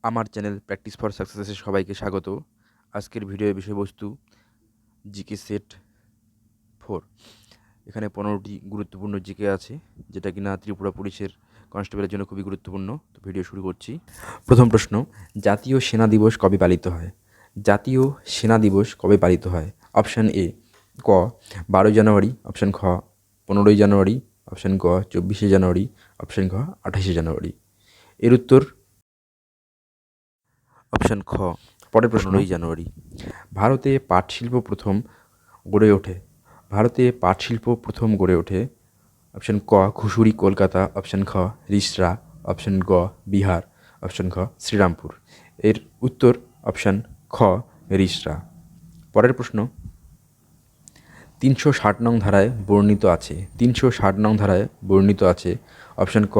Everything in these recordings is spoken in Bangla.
আমার চ্যানেল প্র্যাকটিস ফর সাকসেসে সবাইকে স্বাগত। আজকের ভিডিওর বিষয়বস্তু জিকে সেট 4। এখানে 15টি গুরুত্বপূর্ণ জিকে আছে, যেটা কিনা ত্রিপুরা পুলিশের কনস্টেবলের জন্য খুবই গুরুত্বপূর্ণ। তো ভিডিও শুরু করছি। প্রথম প্রশ্ন, জাতীয় সেনা দিবস কবে পালিত হয়? জাতীয় সেনা দিবস কবে পালিত হয়? অপশান এ ক 12 জানুয়ারি, অপশান খ 15 জানুয়ারি, অপশান গ 24 জানুয়ারি, অপশান ঘ 28 জানুয়ারি। এর উত্তর অপশান খ পরের প্রশ্ন, 15 জানুয়ারি। ভারতে পাট শিল্প প্রথম গড়ে ওঠে। ভারতে পাট শিল্প প্রথম গড়ে ওঠে। অপশান ক ঘুষুরি, কলকাতা, অপশান খ রিসরা, অপশান গ বিহার, অপশান খ শ্রীরামপুর। এর উত্তর অপশান খ রিসরা। পরের প্রশ্ন, 360 নং ধারায় বর্ণিত আছে। 360 নং ধারায় বর্ণিত আছে। অপশান ক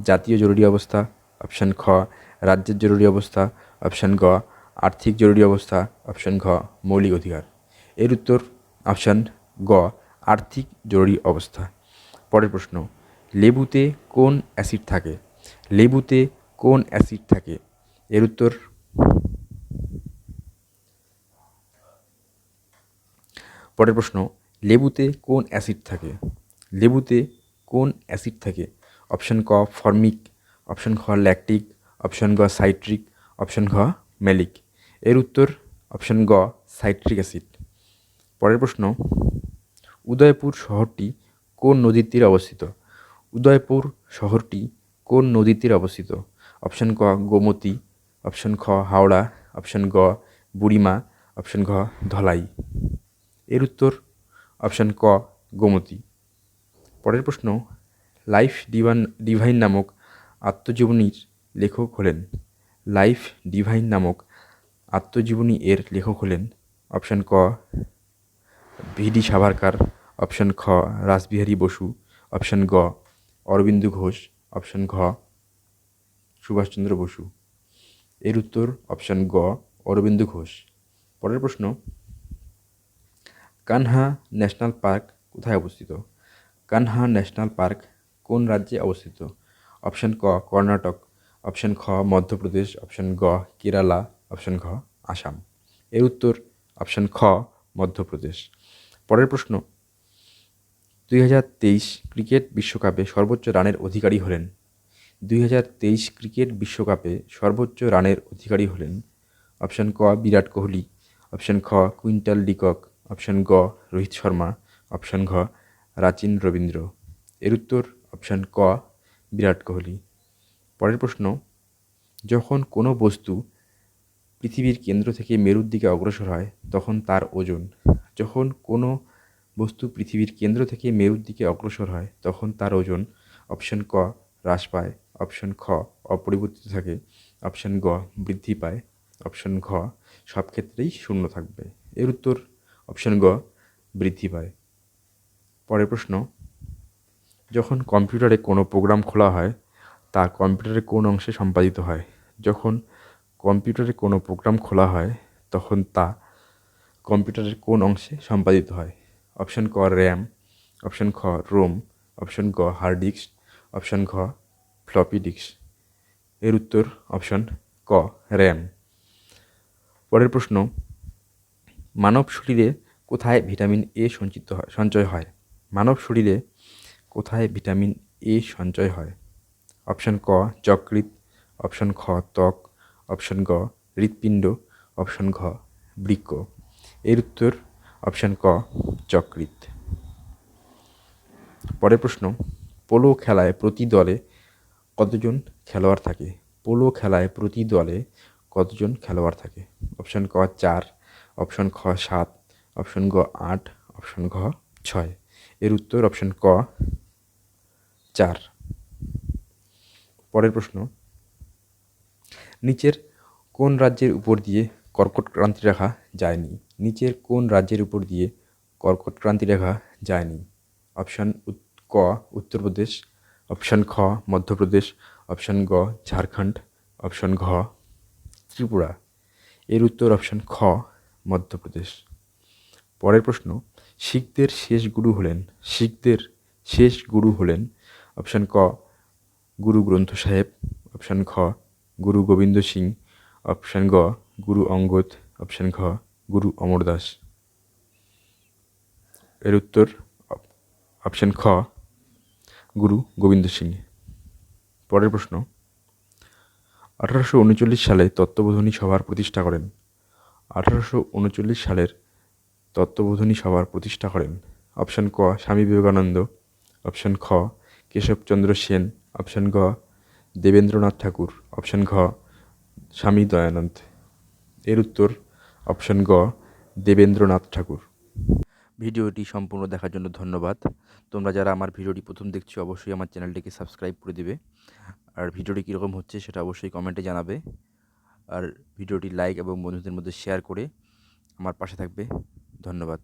জাতীয় জরুরি অবস্থা, অপশান খ রাজ্যের জরুরি অবস্থা, অপশান গ আর্থিক জরুরি অবস্থা, অপশান ঘ মৌলিক অধিকার। এর উত্তর অপশান গ আর্থিক জরুরি অবস্থা। পরের প্রশ্ন, লেবুতে কোন অ্যাসিড থাকে? লেবুতে কোন অ্যাসিড থাকে? এর উত্তর পরের প্রশ্ন, লেবুতে কোন অ্যাসিড থাকে? লেবুতে কোন অ্যাসিড থাকে? অপশান ক ফর্মিক, অপশান খ ল্যাকটিক, অপশান গ সাইট্রিক, অপশান ঘ ম্যালিক। এর উত্তর অপশান গ সাইট্রিক অ্যাসিড। পরের প্রশ্ন, উদয়পুর শহরটি কোন নদীর তীরে অবস্থিত? উদয়পুর শহরটি কোন নদীর তীরে অবস্থিত? অপশান ক গোমতী, অপশান খ হাওড়া, অপশান গ বুড়িমা, অপশান ঘ ধলাই। এর উত্তর অপশান ক গোমতী। পরের প্রশ্ন, লাইফ ডিভাইন নামক আত্মজীবনীর লেখক হলেন। লাইফ ডিভাইন নামক আত্মজীবনী এর লেখক হলেন। অপশান ক ভিডি সাভারকার, অপশান খ রাসবিহারী বসু, অপশান গ অরবিন্দ ঘোষ, অপশান ঘ সুভাষচন্দ্র বসু। এর উত্তর অপশান গ অরবিন্দ ঘোষ। পরের প্রশ্ন, কানহা ন্যাশনাল পার্ক কোথায় অবস্থিত? কানহা ন্যাশনাল পার্ক কোন রাজ্যে অবস্থিত? অপশান ক কর্ণাটক, অপশান খ মধ্যপ্রদেশ, অপশান গ কেরালা, অপশান ঘ আসাম। এর উত্তর অপশান খ মধ্যপ্রদেশ। পরের প্রশ্ন, 2023 ক্রিকেট বিশ্বকাপে সর্বোচ্চ রানের অধিকারী হলেন। 2023 ক্রিকেট বিশ্বকাপে সর্বোচ্চ রানের অধিকারী হলেন। অপশান ক বিরাট কোহলি, অপশান খ কুইন্টাল ডিকক, অপশান গ রোহিত শর্মা, অপশান ঘ রাচিন রবীন্দ্র। এর উত্তর অপশান ক বিরাট কোহলি। পরের প্রশ্ন, যখন কোনো বস্তু পৃথিবীর কেন্দ্র থেকে মেরুর দিকে অগ্রসর হয় তখন তার ওজন। যখন কোনো বস্তু পৃথিবীর কেন্দ্র থেকে মেরুর দিকে অগ্রসর হয় তখন তার ওজন। অপশান ক হ্রাস পায়, অপশান খ অপরিবর্তিত থাকে, অপশান গ বৃদ্ধি পায়, অপশান ঘ সব ক্ষেত্রেই শূন্য থাকবে। এর উত্তর অপশান গ বৃদ্ধি পায়। পরের প্রশ্ন, যখন কম্পিউটারে কোনো প্রোগ্রাম খোলা হয় তা কম্পিউটারের কোন অংশে সম্পাদিত হয়? যখন কম্পিউটারে কোনো প্রোগ্রাম খোলা হয় তখন তা কম্পিউটারের কোন অংশে সম্পাদিত হয়? অপশান ক র্যাম, অপশান খ রোম, অপশান গ হার্ড ডিস্ক, অপশান ঘ ফ্লপি ডিস্ক। এর উত্তর অপশান ক র্যাম। পরের প্রশ্ন, মানব শরীরে কোথায় ভিটামিন এ সঞ্চয় হয়? মানব শরীরে কোথায় ভিটামিন এ সঞ্চয় হয়? অপশান ক যকৃৎ, অপশান খ ত্বক, অপশান গ হৃৎপিণ্ড, অপশান ঘ বৃক্ক। এর উত্তর অপশান ক যকৃৎ। পরের প্রশ্ন, পোলো খেলায় প্রতি দলে কতজন খেলোয়াড় থাকে? পোলো খেলায় প্রতি দলে কতজন খেলোয়াড় থাকে? অপশান ক 4, অপশান খ 7, অপশান গ 8, অপশান ঘ 6। এর উত্তর অপশান ক 4। পরের প্রশ্ন, নিচের কোন রাজ্যের উপর দিয়ে কর্কট ক্রান্তি রেখা যায়নি? নিচের কোন রাজ্যের উপর দিয়ে কর্কট ক্রান্তি রেখা যায়নি? অপশান ক উত্তরপ্রদেশ, অপশান খ মধ্যপ্রদেশ, অপশান গ ঝাড়খণ্ড, অপশান ঘ ত্রিপুরা। এর উত্তর অপশান খ মধ্যপ্রদেশ। পরের প্রশ্ন, শিখদের শেষ গুরু হলেন। অপশান ক গুরু গ্রন্থ সাহেব, অপশান খ গুরু গোবিন্দ সিং, অপশান গ গুরু অঙ্গদ, অপশান ঘ গুরু অমরদাস। এর উত্তর অপশান খ গুরু গোবিন্দ সিং। পরের প্রশ্ন, 1839 সালে তত্ত্ববোধিনী সভার প্রতিষ্ঠা করেন। 1839 সালের তত্ত্ববোধিনী সভার প্রতিষ্ঠা করেন। অপশান ক স্বামী বিবেকানন্দ, অপশান খ কেশবচন্দ্র সেন, অপশান গ দেবেন্দ্রনাথ ঠাকুর, অপশান ঘ স্বামী দয়ানন্দ। এর উত্তর অপশান গ দেবেন্দ্রনাথ ঠাকুর। ভিডিওটি সম্পূর্ণ দেখার জন্য ধন্যবাদ। তোমরা যারা আমার ভিডিওটি প্রথম দেখছো অবশ্যই আমার চ্যানেলটিকে সাবস্ক্রাইব করে দিবে, আর ভিডিওটি কীরকম হচ্ছে সেটা অবশ্যই কমেন্টে জানাবে, আর ভিডিওটি লাইক এবং বন্ধুদের মধ্যে শেয়ার করে আমার পাশে থাকবে। ধন্যবাদ।